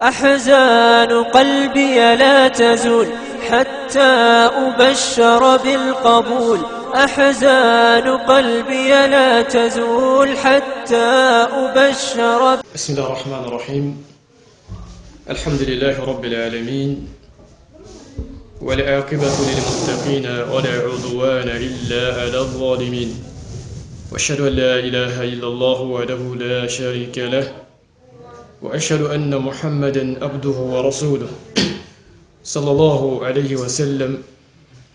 أحزان قلبي لا تزول حتى أبشر بالقبول. أحزان قلبي لا تزول حتى أبشر. بسم الله الرحمن الرحيم. الحمد لله رب العالمين، والعاقبة للمتقين ولا عدوان إلا على الظالمين، وأشهد أن لا إله إلا الله وحده لا شريك له، وأشهد أن محمدا عبده ورسوله صلى الله عليه وسلم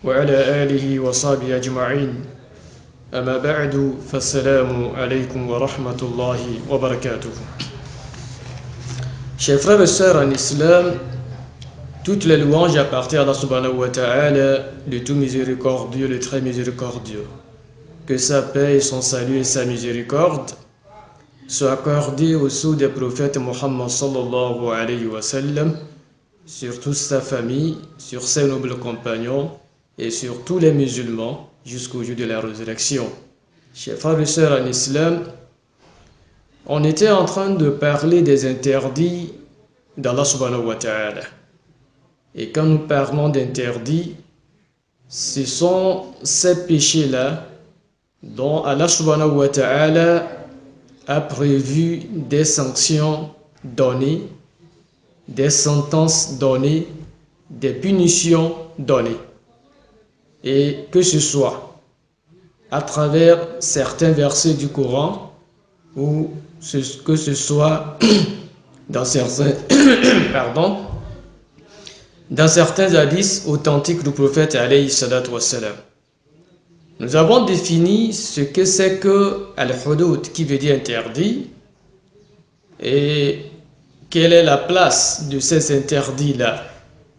وعلى آله وصحبه أجمعين. أما بعد، فالسلام عليكم ورحمة الله وبركاته. Chers frères et sœurs en islam, toutes les louanges appartiennent à Allah subhanahu wa ta'ala, le tout miséricordieux, le très miséricordieux. Que sa paix et son salut et sa miséricorde soient accordés au sceau des prophètes Muhammad sallallahu alayhi wa sallam, sur toute sa famille, sur ses nobles compagnons et sur tous les musulmans jusqu'au jour de la résurrection. Chers frères et sœurs en islam, on était en train de parler des interdits d'Allah subhanahu wa ta'ala. Et quand nous parlons d'interdits, ce sont ces péchés-là dont Allah subhanahu wa ta'ala a prévu des sanctions données, des sentences données, des punitions données. Et que ce soit à travers certains versets du Coran ou que ce soit dans certains, dans certains hadiths authentiques du prophète alayhi salatu wassalam. Nous avons défini ce que c'est que al-hudud, qui veut dire interdit, et quelle est la place de ces interdits-là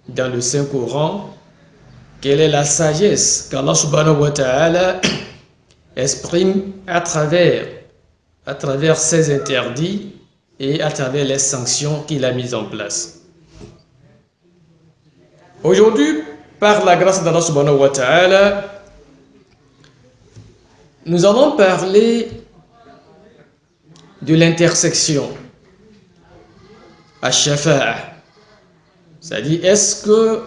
dans le Saint-Coran, quelle est la sagesse qu'Allah subhanahu wa ta'ala exprime à travers ces interdits et à travers les sanctions qu'il a mises en place. Aujourd'hui, par la grâce d'Allah subhanahu wa ta'ala, nous allons parler de l'intersection, ash-shafa'a. C'est-à-dire, est-ce que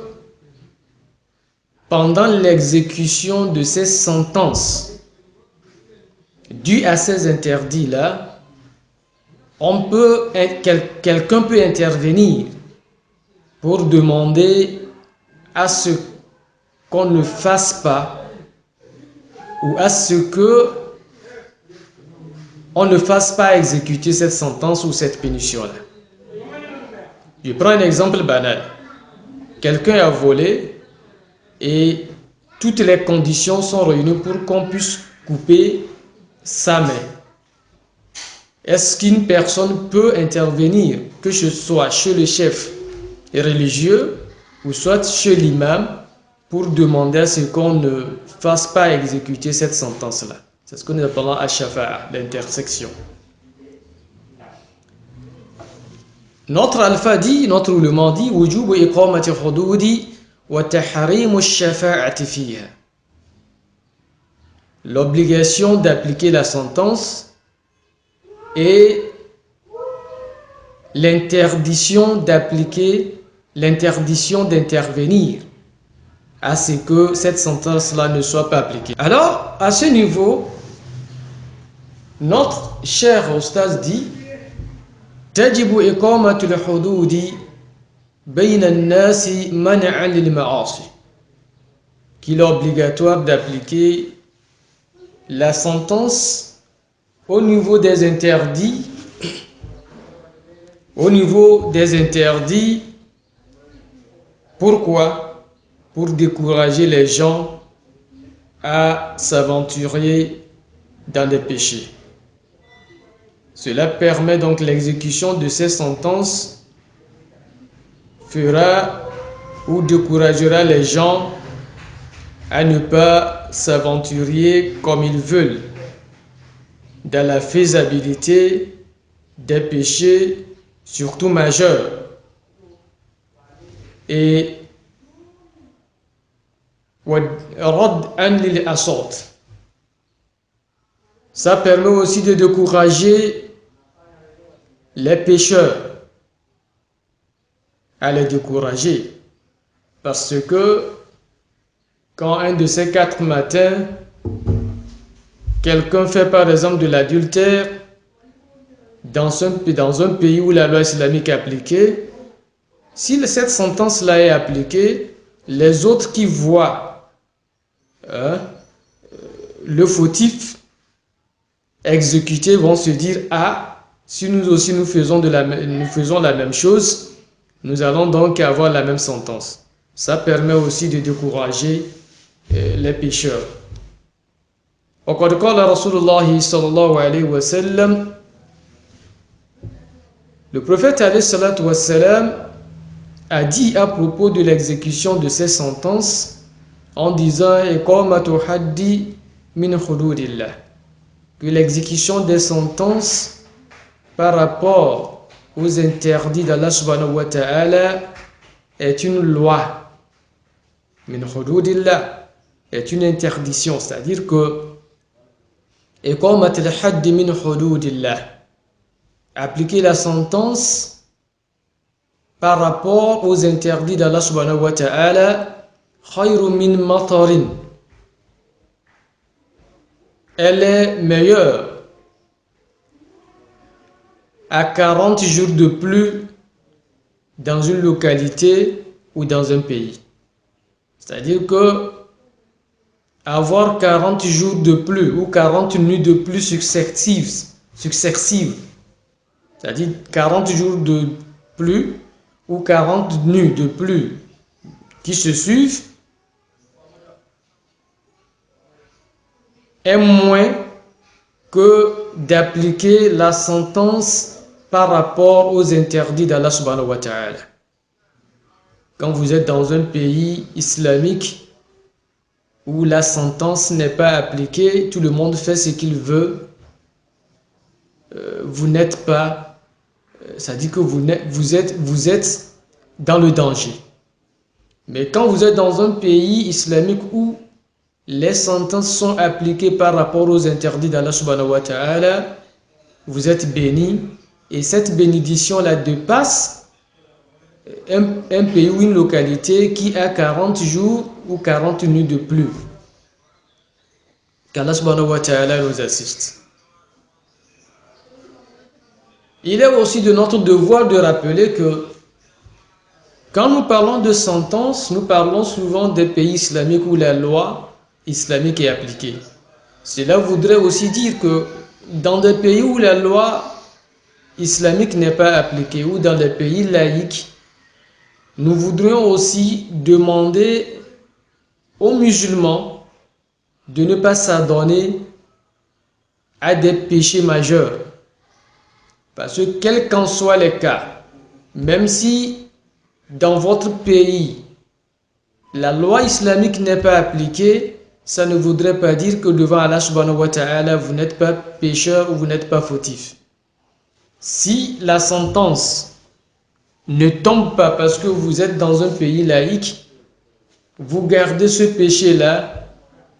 pendant l'exécution de ces sentences dues à ces interdits-là, quelqu'un peut intervenir pour demander à ce qu'on ne fasse pas ou à ce que on ne fasse pas exécuter cette sentence ou cette punition-là. Je prends un exemple banal. Quelqu'un a volé et toutes les conditions sont réunies pour qu'on puisse couper sa main. Est-ce qu'une personne peut intervenir, que ce soit chez le chef religieux ou soit chez l'imam, pour demander à ce qu'on ne fasse pas exécuter cette sentence-là? C'est ce que nous appelons al-shafa'a, l'intersection. Notre alpha dit, notre ulama dit, wujubu iqamati hududi wa tahrimu ash-shafa'ati fiha. L'obligation d'appliquer la sentence et l'interdiction d'intervenir à ce que cette sentence-là ne soit pas appliquée. Alors, à ce niveau, notre cher Oustaz dit tajibu iqamatu al-hududi bayna an-nasi man'an lil-ma'asi, qu'il est obligatoire d'appliquer la sentence au niveau des interdits. Pourquoi? Pour décourager les gens à s'aventurer dans les péchés. Cela permet donc l'exécution de ces sentences, fera ou découragera les gens à ne pas s'aventurer comme ils veulent dans la faisabilité des péchés, surtout majeurs. Et ça permet aussi de décourager les pécheurs à les décourager. Parce que quand un de ces 4 matins, quelqu'un fait par exemple de l'adultère dans un pays où la loi islamique est appliquée, si cette sentence-là est appliquée, les autres qui voient le fautif exécuté vont se dire: ah, si nous aussi nous faisons la même chose, nous allons donc avoir la même sentence. Ça permet aussi de décourager les pécheurs. وقد قال رسول الله صلى الله عليه وسلم, le prophète alayhi salatu wassalam a dit à propos de l'exécution de ces sentences en disant: iqamatu haddi min hududillah, que l'exécution des sentences par rapport aux interdits d'Allah subhanahu wa ta'ala est une loi. Min hududillah est une interdiction, c'est-à-dire que iqamat al-haddi min hududillah, appliquer la sentence par rapport aux interdits d'Allah subhanahu wa ta'ala, khayru min matarin, elle est meilleure à 40 jours de pluie dans une localité ou dans un pays. C'est-à-dire que avoir 40 jours de pluie ou 40 nuits de pluie successives, c'est-à-dire 40 jours de pluie ou 40 nuits de pluie qui se suivent, est moins que d'appliquer la sentence par rapport aux interdits d'Allah subhanahu wa ta'ala. Quand vous êtes dans un pays islamique où la sentence n'est pas appliquée, tout le monde fait ce qu'il veut, vous n'êtes pas, ça dit que vous êtes dans le danger. Mais quand vous êtes dans un pays islamique où les sentences sont appliquées par rapport aux interdits d'Allah subhanahu wa ta'ala, vous êtes béni, et cette bénédiction-là dépasse un pays ou une localité qui a 40 jours ou 40 nuits de pluie. Qu'Allah subhanahu wa ta'ala nous assiste. Il est aussi de notre devoir de rappeler que quand nous parlons de sentences, nous parlons souvent des pays islamiques où la loi islamique est appliquée. Cela voudrait aussi dire que dans des pays où la loi islamique n'est pas appliquée, ou dans des pays laïques, nous voudrions aussi demander aux musulmans de ne pas s'adonner à des péchés majeurs. Parce que quels qu'en soient les cas, même si dans votre pays la loi islamique n'est pas appliquée, ça ne voudrait pas dire que devant Allah subhanahu wa ta'ala vous n'êtes pas pécheur ou vous n'êtes pas fautif. Si la sentence ne tombe pas parce que vous êtes dans un pays laïque, vous gardez ce péché-là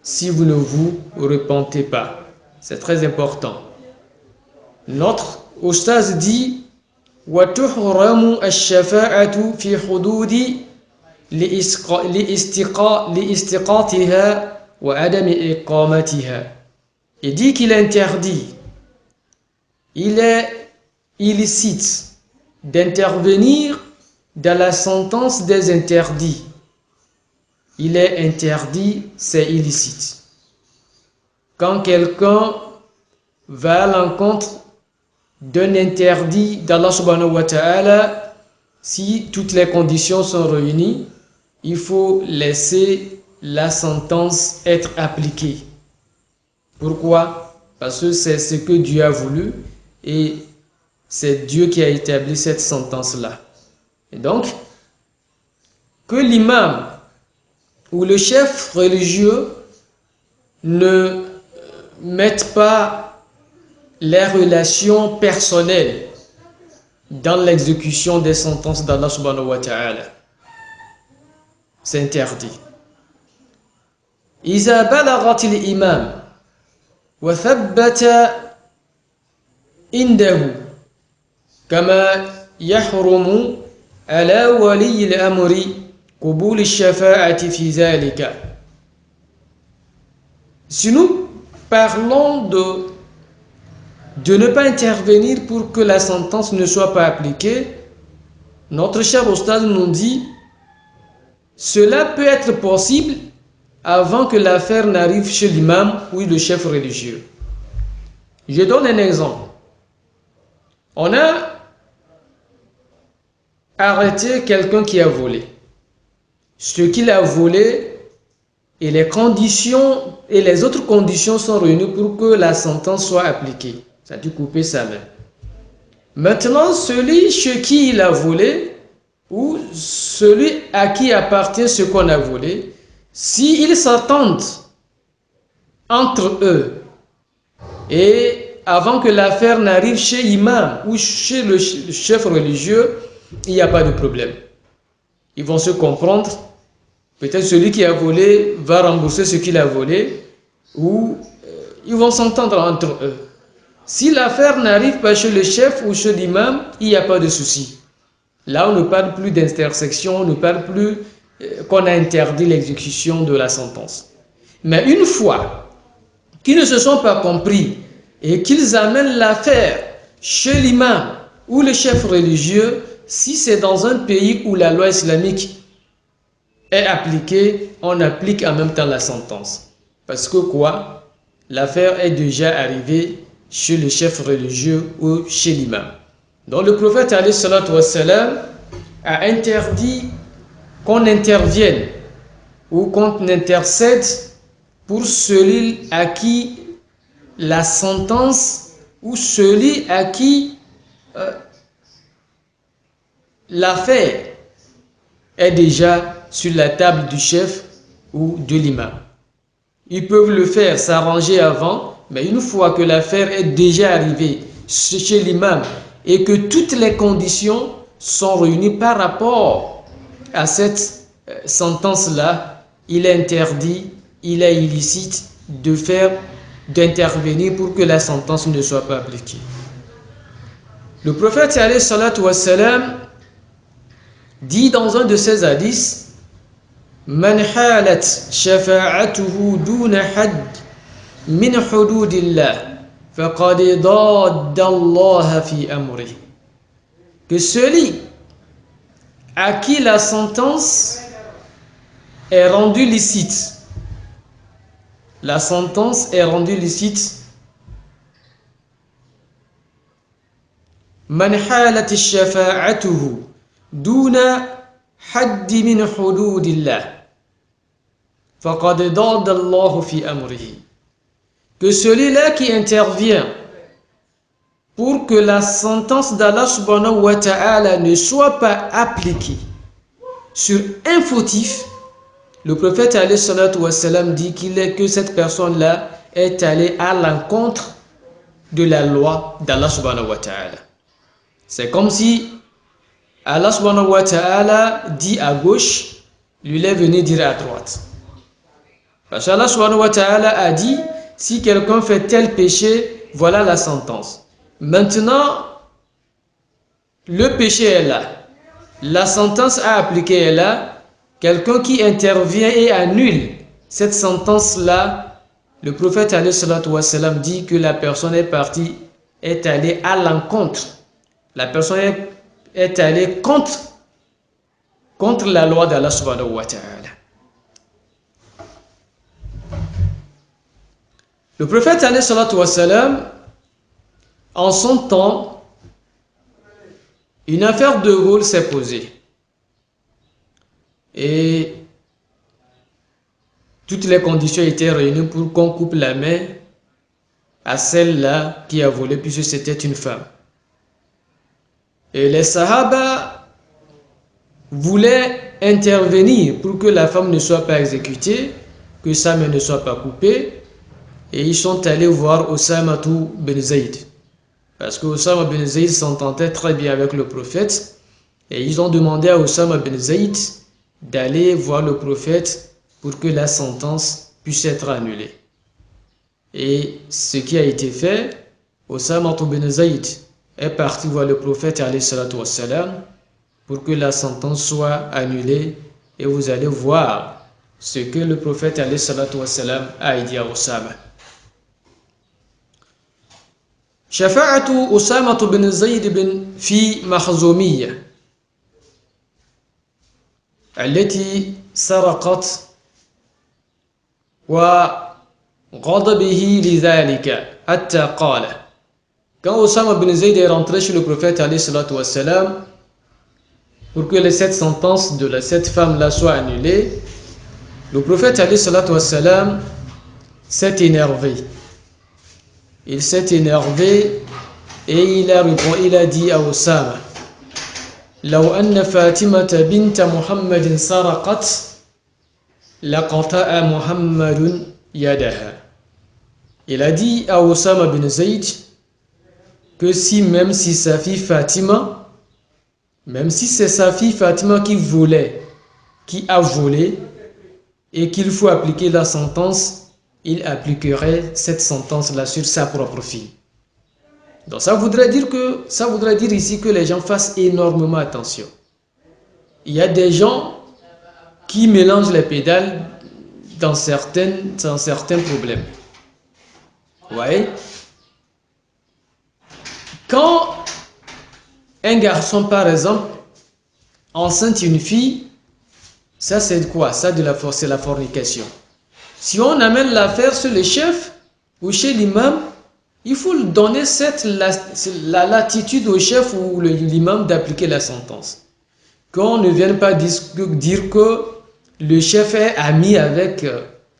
si vous ne vous repentez pas. C'est très important. Notre Oustaz dit: وَتُحْرَمُ الشَّفَاعَةُ فِي حُدُودِ لِإِسْتِقَاطِهَا وَعَدَمِ إِقَامَتِهَا. Il dit qu'il est interdit, il est illicite d'intervenir dans la sentence des interdits. Il est interdit, c'est illicite. Quand quelqu'un va à l'encontre d'un interdit d'Allah subhanahu wa ta'ala, si toutes les conditions sont réunies, il faut laisser la sentence être appliquée. Pourquoi? Parce que c'est ce que Dieu a voulu et c'est Dieu qui a établi cette sentence-là. Et donc, que l'imam ou le chef religieux ne mette pas les relations personnelles dans l'exécution des sentences d'Allah subhanahu wa ta'ala. C'est interdit. إذا بلغت الإمام وثبت عنده كما يحرم على ولي الأمر قبول الشفاعة في ذلك. Si nous parlons de ne pas intervenir pour que la sentence ne soit pas appliquée, notre cher Oustaz nous dit cela peut être possible avant que l'affaire n'arrive chez l'imam ou le chef religieux. Je donne un exemple. On a arrêté quelqu'un qui a volé. Ce qu'il a volé et les conditions et les autres conditions sont réunies pour que la sentence soit appliquée. C'est-à-dire couper sa main. Maintenant, celui chez qui il a volé ou celui à qui appartient ce qu'on a volé, s'ils s'attendent entre eux et avant que l'affaire n'arrive chez l'imam ou chez le chef religieux, il n'y a pas de problème. Ils vont se comprendre. Peut-être celui qui a volé va rembourser ce qu'il a volé ou ils vont s'entendre entre eux. Si l'affaire n'arrive pas chez le chef ou chez l'imam, il n'y a pas de souci. Là, on ne parle plus d'intersection, on ne parle plus qu'on a interdit l'exécution de la sentence. Mais une fois qu'ils ne se sont pas compris et qu'ils amènent l'affaire chez l'imam ou le chef religieux, si c'est dans un pays où la loi islamique est appliquée, on applique en même temps la sentence. Parce que quoi? L'affaire est déjà arrivée chez le chef religieux ou chez l'imam. Donc le prophète alayhi salatu wassalam a interdit qu'on intervienne ou qu'on intercède pour celui à qui la sentence ou celui à qui l'affaire est déjà sur la table du chef ou de l'imam. Ils peuvent le faire, s'arranger avant, mais une fois que l'affaire est déjà arrivée chez l'imam et que toutes les conditions sont réunies par rapport à cette sentence-là, il est interdit, il est illicite d'intervenir pour que la sentence ne soit pas appliquée. Le prophète alayhi salatu wassalam dit dans un de ses hadiths: Man halat shafa'atuhu duna hadd min hududillah faqad dadda Allah fi amri. Que celui à qui la sentence est rendue licite, la sentence est rendue licite, man halat shafa'atuhu duna hadd min hududillah faqad dadda Allah fi amrihi. Que celui-là qui intervient pour que la sentence d'Allah subhanahu wa ta'ala ne soit pas appliquée sur un fautif, le prophète alayhi salatu wassalam dit que cette personne-là est allée à l'encontre de la loi d'Allah subhanahu wa ta'ala. C'est comme si Allah subhanahu wa ta'ala dit à gauche, lui est venu dire à droite. Parce qu'Allah subhanahu wa ta'ala a dit, si quelqu'un fait tel péché, voilà la sentence. Maintenant, le péché est là. La sentence à appliquer est là. Quelqu'un qui intervient et annule cette sentence-là, le prophète alayhi salatu wassalam dit que la personne est partie, est allée à l'encontre. La personne est allée contre la loi d'Allah subhanahu wa ta'ala. Le prophète alayhi salatu wassalam, en son temps, une affaire de vol s'est posée. Et toutes les conditions étaient réunies pour qu'on coupe la main à celle-là qui a volé, puisque c'était une femme. Et les Sahaba voulaient intervenir pour que la femme ne soit pas exécutée, que sa main ne soit pas coupée. Et ils sont allés voir Osama ben Zayd. Parce que Osama ben Zayd s'entendait très bien avec le prophète. Et ils ont demandé à Osama ben Zayd d'aller voir le prophète pour que la sentence puisse être annulée. Et ce qui a été fait, Osama ben Zayd est parti voir le prophète alayhi salatu wassalam pour que la sentence soit annulée, et vous allez voir ce que le prophète alayhi salatu wassalam a dit à Osama. Shafa'atu Osama bin Zayd bin fi Makhzumiyya التي سرقت وغضبه لذلك حتى قال. Quand Osama bin Zayd est rentré chez le prophète alayhi salatu wassalam pour que cette sentence de cette femme-là soit annulée, le prophète alayhi salatu wassalam s'est énervé. Il s'est énervé et il a dit à Osama: لو أن فاطمة بنت محمد سرقت لقطع محمد يدها. Il a dit à Osama bin Zayd que même si sa fille Fatima, même si c'est sa fille Fatima qui a volé, et qu'il faut appliquer la sentence, il appliquerait cette sentence-là sur sa propre fille. Donc ça voudrait dire ici que les gens fassent énormément attention. Il y a des gens qui mélangent les pédales dans certains problèmes. Vous voyez? Quand un garçon, par exemple, enceinte une fille, ça c'est quoi? Ça c'est la fornication. Si on amène l'affaire sur le chef ou chez l'imam, il faut donner la latitude au chef ou l'imam d'appliquer la sentence. Qu'on ne vienne pas dire que le chef est ami avec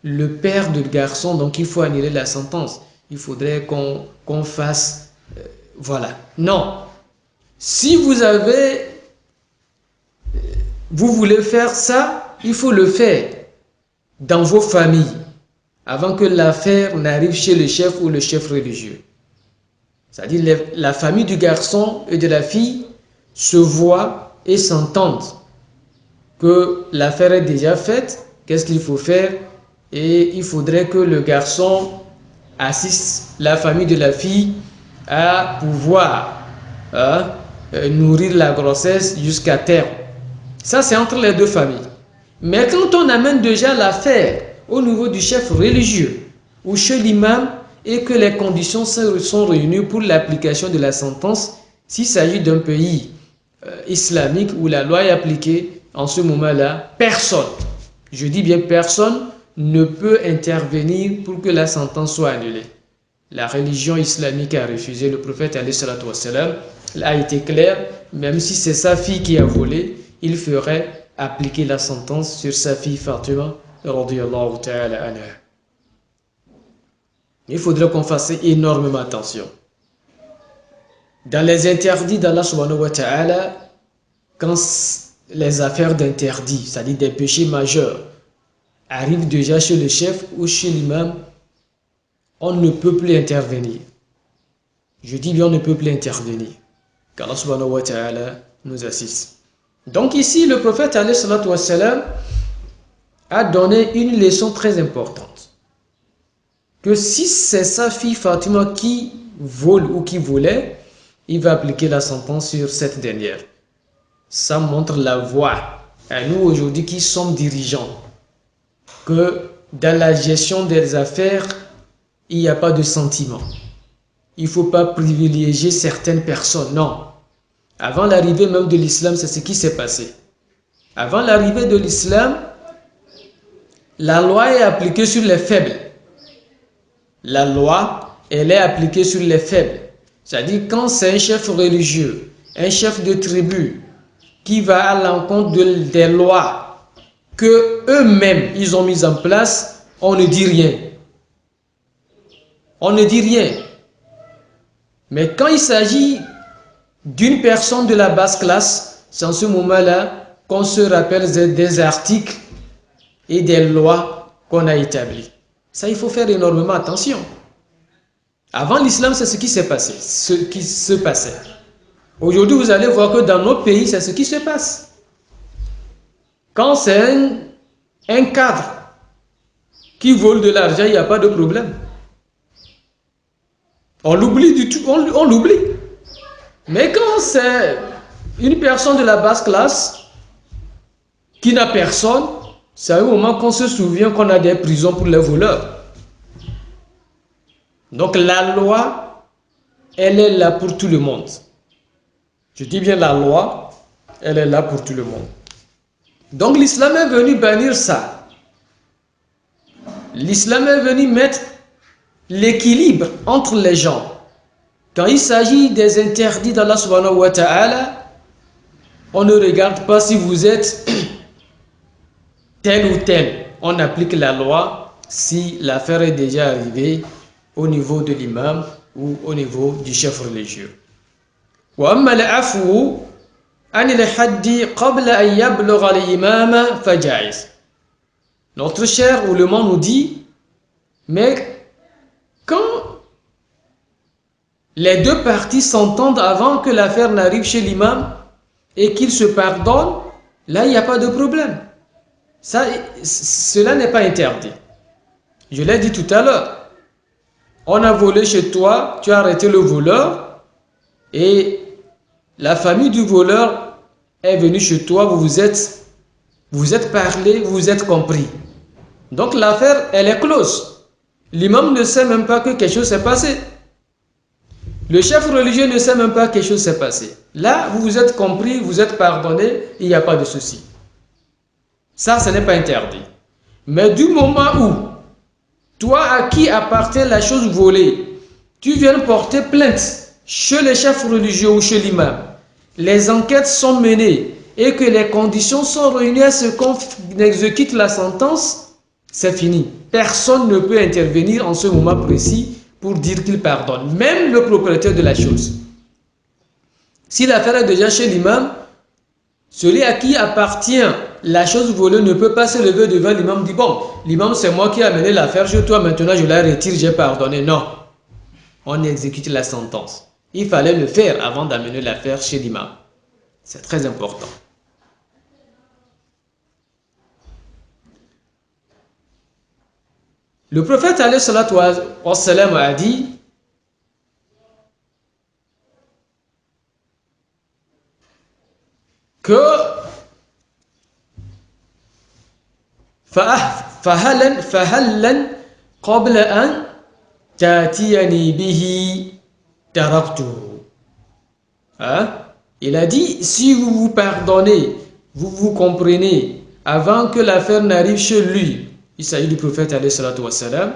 le père du garçon, donc il faut annuler la sentence. Il faudrait qu'on fasse... voilà. Non. Si vous voulez faire ça, il faut le faire dans vos familles, avant que l'affaire n'arrive chez le chef ou le chef religieux. C'est-à-dire la famille du garçon et de la fille se voient et s'entendent que l'affaire est déjà faite, qu'est-ce qu'il faut faire, et il faudrait que le garçon assiste la famille de la fille à pouvoir nourrir la grossesse jusqu'à terme. Ça, c'est entre les deux familles. Mais quand on amène déjà l'affaire au niveau du chef religieux ou chez l'imam et que les conditions sont réunies pour l'application de la sentence, s'il s'agit d'un pays islamique où la loi est appliquée, en ce moment-là, personne, je dis bien personne, ne peut intervenir pour que la sentence soit annulée. La religion islamique a refusé, le prophète alayhi salatu wassalam a été clair, même si c'est sa fille qui a volé, il ferait appliquer la sentence sur sa fille Fatima radiyallahu ta'ala anha. Il faudrait qu'on fasse énormément attention. Dans les interdits d'Allah subhanahu wa ta'ala, quand les affaires d'interdits, c'est-à-dire des péchés majeurs, arrivent déjà chez le chef ou chez l'imam, on ne peut plus intervenir. Je dis bien on ne peut plus intervenir. Qu'Allah subhanahu wa ta'ala nous assiste. Donc ici, le prophète alayhi salatu wassalam a donné une leçon très importante. Que si c'est sa fille Fatima qui vole ou qui volait, il va appliquer la sentence sur cette dernière. Ça montre la voie à nous aujourd'hui qui sommes dirigeants. Que dans la gestion des affaires, il n'y a pas de sentiment. Il ne faut pas privilégier certaines personnes, non. Avant l'arrivée même de l'islam, c'est ce qui s'est passé. Avant l'arrivée de l'islam, la loi est appliquée sur les faibles. La loi, elle est appliquée sur les faibles. C'est-à-dire quand c'est un chef religieux, un chef de tribu, qui va à l'encontre des lois que eux-mêmes ils ont mises en place, on ne dit rien. On ne dit rien. Mais quand il s'agit d'une personne de la basse classe, c'est en ce moment-là qu'on se rappelle des articles et des lois qu'on a établies. Ça, il faut faire énormément attention. Avant l'islam, c'est ce qui s'est passé, ce qui se passait. Aujourd'hui, vous allez voir que dans nos pays, c'est ce qui se passe. Quand c'est un cadre qui vole de l'argent, il n'y a pas de problème. On l'oublie du tout, on l'oublie. Mais quand c'est Une personne de la basse classe qui n'a personne, c'est au moment qu'on se souvient qu'on a des prisons pour les voleurs. Donc la loi, elle est là pour tout le monde. Je dis bien la loi, elle est là pour tout le monde. Donc l'islam est venu bannir ça. L'islam est venu mettre l'équilibre entre les gens. Quand il s'agit des interdits d'Allah subhanahu wa ta'ala, on ne regarde pas si vous êtes tel ou tel. On applique la loi si l'affaire est déjà arrivée au niveau de l'imam ou au niveau du chef religieux. وأما العفو عن الحد قبل أن يبلغ الإمام فجائز. Notre cher ouléma nous dit, mais quand les deux parties s'entendent avant que l'affaire n'arrive chez l'imam et qu'ils se pardonnent, là il n'y a pas de problème. Cela n'est pas interdit. Je l'ai dit tout à l'heure. On a volé chez toi, tu as arrêté le voleur et la famille du voleur est venue chez toi, vous vous êtes parlé, vous vous êtes compris. Donc l'affaire, elle est close. L'imam ne sait même pas que quelque chose s'est passé. Le chef religieux ne sait même pas que quelque chose s'est passé. Là, vous vous êtes compris, vous êtes pardonné, il n'y a pas de souci. Ça, ce n'est pas interdit. Mais du moment où, toi à qui appartient la chose volée, tu viens porter plainte chez le chef religieux ou chez l'imam, les enquêtes sont menées et que les conditions sont réunies à ce qu'on exécute la sentence, c'est fini. Personne ne peut intervenir en ce moment précis pour dire qu'il pardonne, même le propriétaire de la chose. Si l'affaire est déjà chez l'imam, celui à qui appartient la chose volée ne peut pas se lever devant l'imam et dire bon, l'imam c'est moi qui ai amené l'affaire chez toi, maintenant je la retire, j'ai pardonné. Non, on exécute la sentence. Il fallait le faire avant d'amener l'affaire chez l'imam. C'est très important. Le prophète alayhi salatu wa salam a dit que فهلا قبل أن تأتيني به تركته. Il a dit, si vous vous pardonnez, vous vous comprenez, avant que l'affaire n'arrive chez lui, il s'agit du prophète alayhi salatu wa salam,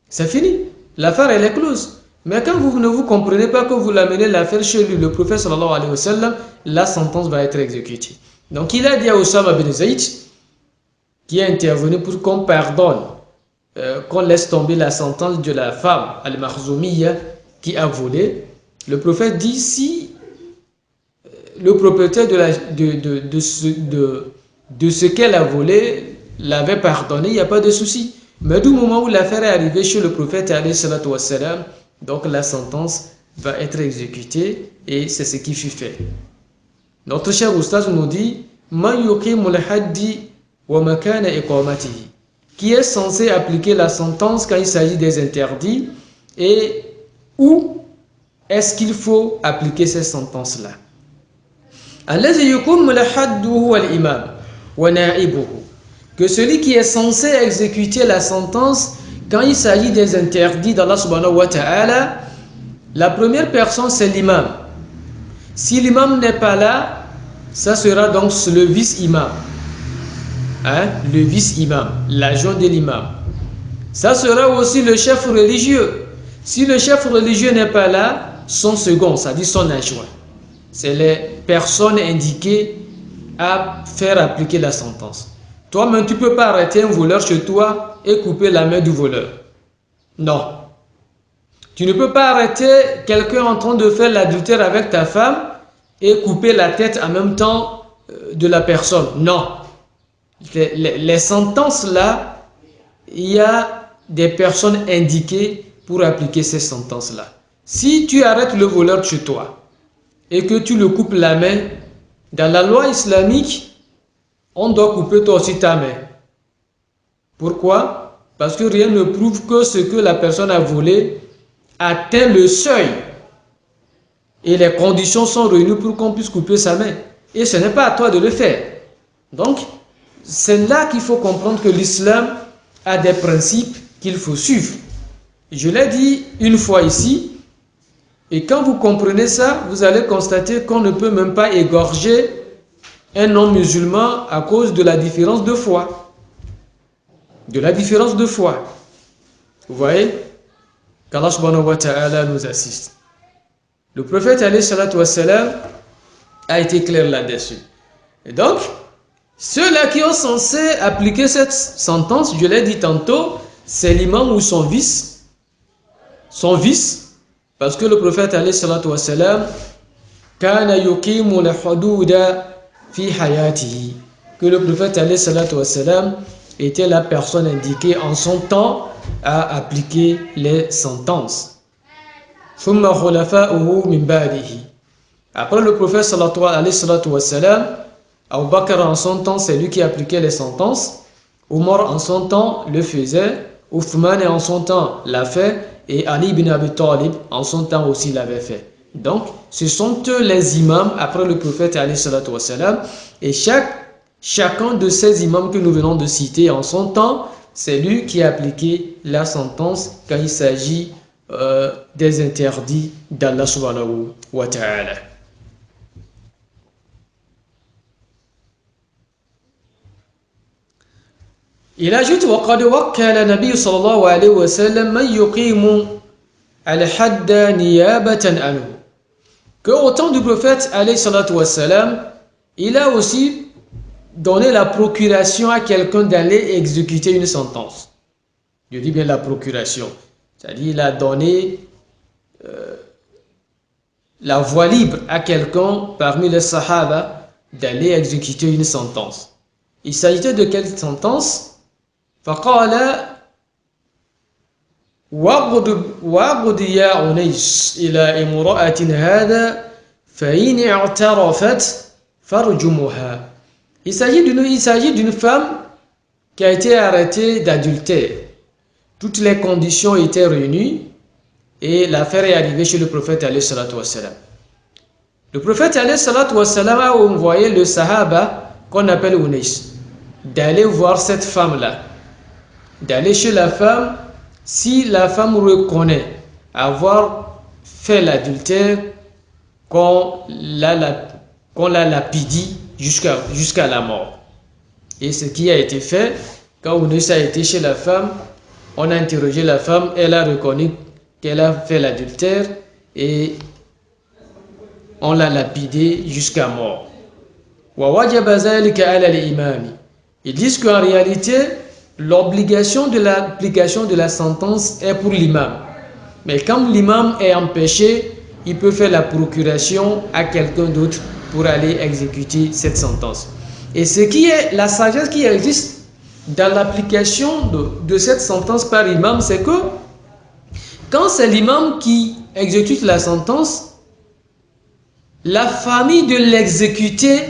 c'est fini. L'affaire elle est close. Mais quand vous ne vous comprenez pas que vous l'amenez l'affaire chez lui, le prophète sallallahu alayhi wa sallam, la sentence va être exécutée. Donc il a dit à Osama bin Zayd, qui est intervenu pour qu'on pardonne, qu'on laisse tomber la sentence de la femme al-Makhzoumiya qui a volé. Le prophète dit, si le propriétaire de ce qu'elle a volé l'avait pardonné, il n'y a pas de souci. Mais du moment où l'affaire est arrivée chez le prophète alayhi salatu wa salam, donc la sentence va être exécutée et c'est ce qui fut fait. Notre cher Oustaz nous dit Man yuqimul haddi wa makana iqamatihi, qui est censé appliquer la sentence quand il s'agit des interdits et où est-ce qu'il faut appliquer ces sentences-là. Allazi yuqimul haddu huwa al-imam wa na'ibuhu, que celui qui est censé exécuter la sentence quand il s'agit des interdits d'Allah subhanahu wa ta'ala, la première personne c'est l'imam. Si l'imam n'est pas là, ça sera donc le vice-imam. Le vice-imam, l'agent de l'imam. Ça sera aussi le chef religieux. Si le chef religieux n'est pas là, son second, c'est-à-dire son adjoint. C'est les personnes indiquées à faire appliquer la sentence. Toi-même, tu ne peux pas arrêter un voleur chez toi et couper la main du voleur. Non. Tu ne peux pas arrêter quelqu'un en train de faire l'adultère avec ta femme et couper la tête en même temps de la personne. Non. Les sentences là, il y a des personnes indiquées pour appliquer ces sentences là. Si tu arrêtes le voleur chez toi et que tu le coupes la main, dans la loi islamique, on doit couper toi aussi ta main. Pourquoi? Parce que rien ne prouve que ce que la personne a volé atteint le seuil et les conditions sont réunies pour qu'on puisse couper sa main. Et ce n'est pas à toi de le faire. Donc, c'est là qu'il faut comprendre que l'islam a des principes qu'il faut suivre. Je l'ai dit une fois ici, et quand vous comprenez ça, vous allez constater qu'on ne peut même pas égorger un non-musulman à cause de la différence de foi. De la différence de foi. Vous voyez? Qu'Allah subhanahu wa ta'ala nous assiste. Le prophète alayhi salatu wassalam a été clair là-dessus. Et donc, ceux-là qui ont censé appliquer cette sentence, je l'ai dit tantôt, c'est l'imam ou son vice. Son vice, parce que le prophète alayhi salatu wassalam, kana yuqimu al-hududa fi hayatihi, que le prophète alayhi salatu wassalam était la personne indiquée en son temps à appliquer les sentences. Thumma khulafa'uhu min ba'dihi. Après le prophète sallallahu alayhi wa sallam, Abu Bakr en son temps, c'est lui qui appliquait les sentences. Omar en son temps le faisait. Uthman en son temps l'a fait. Et Ali ibn Abi Talib en son temps aussi l'avait fait. Donc, ce sont eux les imams après le prophète alayhi wa sallam. Et chacun de ces imams que nous venons de citer en son temps, c'est lui qui a appliqué la sentence quand il s'agit des interdits d'Allah subhanahu wa ta'ala. Il ajoute وَقَدْ وَكَّلَ النَّبِيُّ صلى الله عليه وسلم مَنْ يُقِيمُ الْحَدَّ نِيَابَةً عَنْهُ. Que au temps du prophète alayhi salatu wassalam, il a aussi donné la procuration à quelqu'un d'aller exécuter une sentence. Je dis bien la procuration. C'est-à-dire il a donné la voie libre à quelqu'un parmi les sahaba d'aller exécuter une sentence. Il s'agissait de quelle sentence? فقال وَاغْضِ يَا أُنَيْسِ إِلَى امْرَأَةٍ هَذَا فَإِنِ اعْتَرَفَتْ فَارْجُمُهَا. Il s'agit d'une femme qui a été arrêtée d'adultère. Toutes les conditions étaient réunies et l'affaire est arrivée chez le prophète alayhi salatu wassalam. Le prophète alayhi salatu wassalam a envoyé le sahaba qu'on appelle Unais d'aller voir cette femme-là, d'aller chez la femme. Si la femme reconnaît avoir fait l'adultère, qu'on la lapidie jusqu'à la mort. Et ce qui a été fait, quand Unais a été chez la femme, on a interrogé la femme, elle a reconnu qu'elle a fait l'adultère et on l'a lapidée jusqu'à mort. Ils disent qu'en réalité, l'obligation de l'application de la sentence est pour l'imam. Mais quand l'imam est empêché, il peut faire la procuration à quelqu'un d'autre pour aller exécuter cette sentence. Et ce qui est la sagesse qui existe dans l'application de cette sentence par l'imam, c'est que quand c'est l'imam qui exécute la sentence, la famille de l'exécuté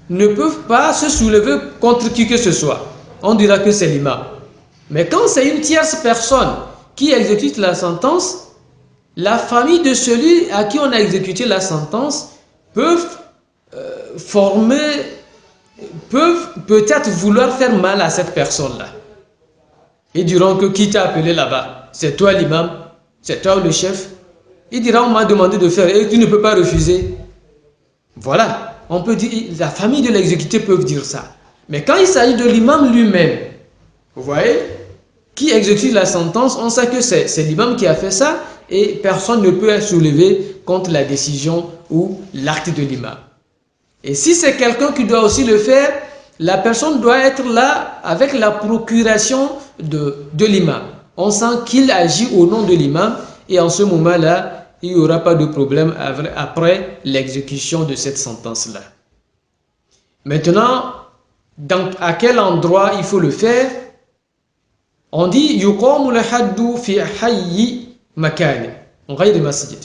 ne peut pas se soulever contre qui que ce soit. On dira que c'est l'imam. Mais quand c'est une tierce personne qui exécute la sentence, la famille de celui à qui on a exécuté la sentence peuvent peut-être vouloir faire mal à cette personne-là. Ils diront que qui t'a appelé là-bas? C'est toi l'imam? C'est toi le chef? Il dira on m'a demandé de faire et tu ne peux pas refuser. Voilà, on peut dire, la famille de l'exécuté peut dire ça. Mais quand il s'agit de l'imam lui-même, vous voyez, qui exécute la sentence, on sait que c'est l'imam qui a fait ça et personne ne peut être soulevé contre la décision ou l'acte de l'imam. Et si c'est quelqu'un qui doit aussi le faire, la personne doit être là avec la procuration de l'imam. On sent qu'il agit au nom de l'imam et en ce moment-là, il n'y aura pas de problème après l'exécution de cette sentence-là. Maintenant, à quel endroit il faut le faire? On dit yuqamu al-haddu fi hayyi makan, ghayr masjid.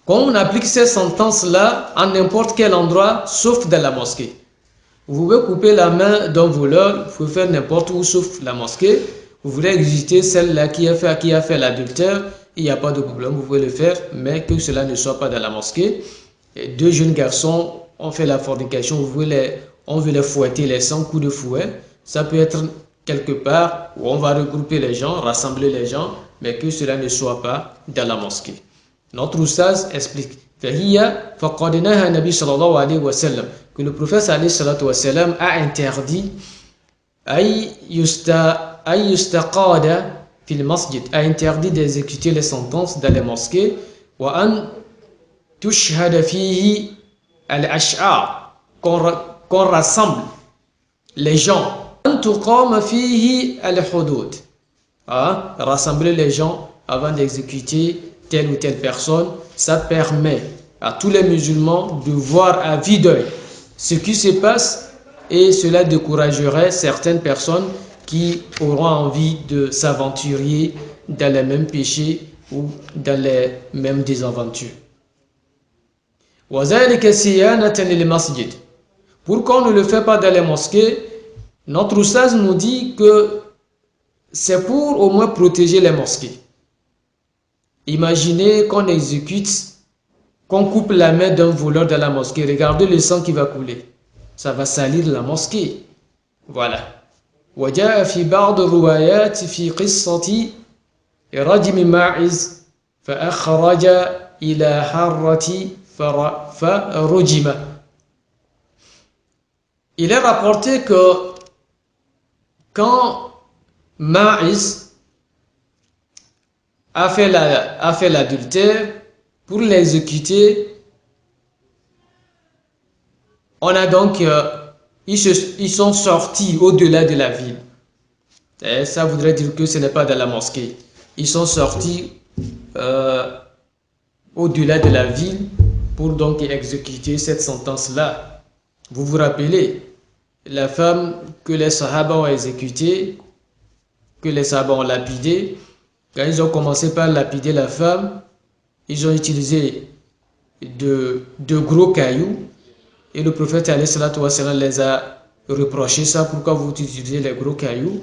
Quand on applique ces sentences-là à n'importe quel endroit, sauf dans la mosquée. Vous pouvez couper la main d'un voleur, vous pouvez faire n'importe où sauf la mosquée. Vous voulez exécuter celle-là qui a fait l'adultère, il n'y a pas de problème, vous pouvez le faire, mais que cela ne soit pas dans la mosquée. Et deux jeunes garçons ont fait la fornication, on veut les fouetter, les 100 coups de fouet. Ça peut être quelque part où on va regrouper les gens, rassembler les gens, mais que cela ne soit pas dans la mosquée. Notre oustaz explique que le prophète sallallahu alayhi wa sallam a interdit fil masjid, a interdit d'exécuter les sentences dans les mosquées, wa an tushhada fihi al-ash'ar, qu'on rassemble les gens, an tuqama fihi al-hudud, rassembler les gens avant d'exécuter telle ou telle personne. Ça permet à tous les musulmans de voir à vue d'œil ce qui se passe, et cela découragerait certaines personnes qui auront envie de s'aventurer dans les mêmes péchés ou dans les mêmes désaventures. Pourquoi on ne le fait pas dans les mosquées? Notre oustaz nous dit que c'est pour au moins protéger les mosquées. Imaginez qu'on exécute, qu'on coupe la main d'un voleur dans la mosquée. Regardez le sang qui va couler. Ça va salir la mosquée. Voilà. وجاء في بعض الروايات في قصة رجم ماعز فأخرج إلى حرة فرجم. Il est rapporté que quand Maïs a fait l'adultère, pour l'exécuter, on a donc ils sont sortis au-delà de la ville. Et ça voudrait dire que ce n'est pas dans la mosquée. Ils sont sortis au-delà de la ville pour donc exécuter cette sentence-là. Vous vous rappelez, la femme que les Sahaba ont exécutée, que les Sahaba ont lapidée, quand ils ont commencé par lapider la femme, ils ont utilisé de gros cailloux, et le prophète alayhi salatu wa sallam les a reproché ça. Pourquoi vous utilisez les gros cailloux?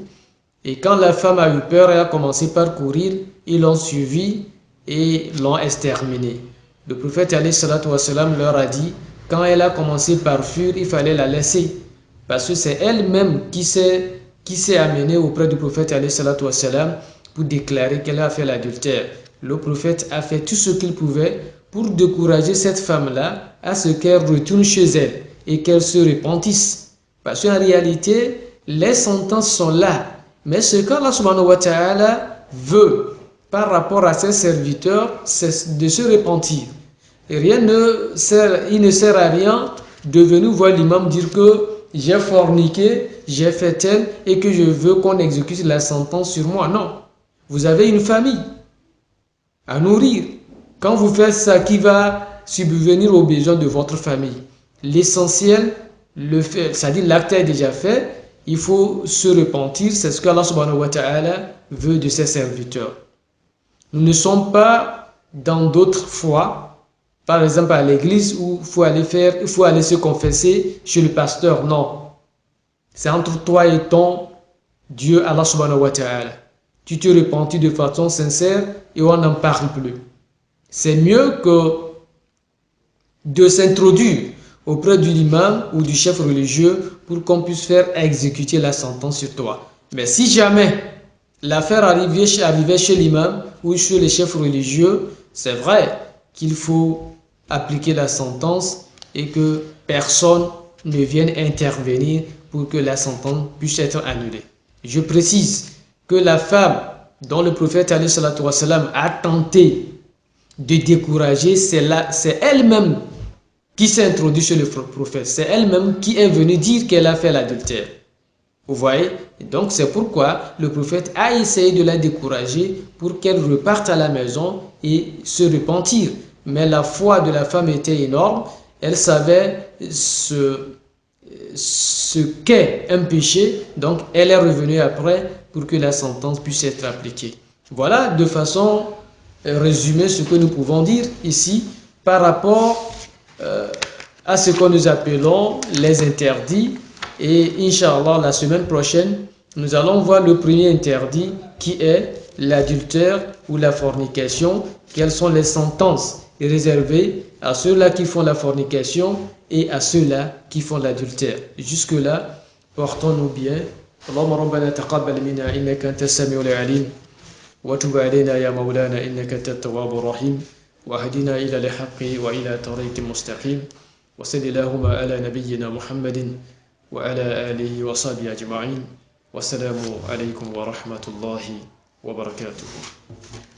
Et quand la femme a eu peur et a commencé par courir, ils l'ont suivi et l'ont exterminé. Le prophète alayhi salatu wa sallam leur a dit, quand elle a commencé par fuir, il fallait la laisser, parce que c'est elle-même qui s'est amenée auprès du prophète alayhi salatu wa sallam pour déclarer qu'elle a fait l'adultère. Le prophète a fait tout ce qu'il pouvait pour décourager cette femme-là à ce qu'elle retourne chez elle et qu'elle se repentisse. Parce qu'en réalité, les sentences sont là. Mais ce qu'Allah subhanahu wa ta'ala veut par rapport à ses serviteurs, c'est de se repentir. Et il ne sert à rien de venir voir l'imam dire que j'ai forniqué, j'ai fait tel et que je veux qu'on exécute la sentence sur moi. Non. Vous avez une famille à nourrir. Quand vous faites ça, qui va subvenir aux besoins de votre famille? L'essentiel, c'est-à-dire l'acte est déjà fait, il faut se repentir. C'est ce qu'Allah subhanahu wa ta'ala veut de ses serviteurs. Nous ne sommes pas dans d'autres fois, par exemple à l'église où il faut aller se confesser chez le pasteur. Non. C'est entre toi et ton Dieu, Allah subhanahu wa ta'ala. Tu te repentis de façon sincère et on n'en parle plus. C'est mieux que de s'introduire auprès de l'imam ou du chef religieux pour qu'on puisse faire exécuter la sentence sur toi. Mais si jamais l'affaire arrivait chez l'imam ou chez le chef religieux, c'est vrai qu'il faut appliquer la sentence et que personne ne vienne intervenir pour que la sentence puisse être annulée. Je précise que la femme dont le prophète alayhi salatu wa sallam a tenté de décourager, c'est elle-même qui s'est introduite chez le prophète. C'est elle-même qui est venue dire qu'elle a fait l'adultère. Vous voyez? Donc c'est pourquoi le prophète a essayé de la décourager pour qu'elle reparte à la maison et se repentir. Mais la foi de la femme était énorme. Elle savait ce qu'est un péché. Donc elle est revenue après pour que la sentence puisse être appliquée. Voilà de façon résumée ce que nous pouvons dire ici par rapport à ce que nous appelons les interdits. Et Inch'Allah, la semaine prochaine, nous allons voir le premier interdit qui est l'adultère ou la fornication, quelles sont les sentences réservées à ceux-là qui font la fornication et à ceux-là qui font l'adultère. Jusque-là, portons-nous bien. Allahumma rabbana taqabbal minna innaka antas samiul alim wa tub alayna ya maulana innaka antat tawwabur rahim wa hadina ila al-haqqi wa ila tariqin mustaqim wa sallallahu ala nabiyyina Muhammadin wa ala alihi wa sahbihi ajma'in. Wassalamu alaykum wa rahmatullahi wa barakatuh.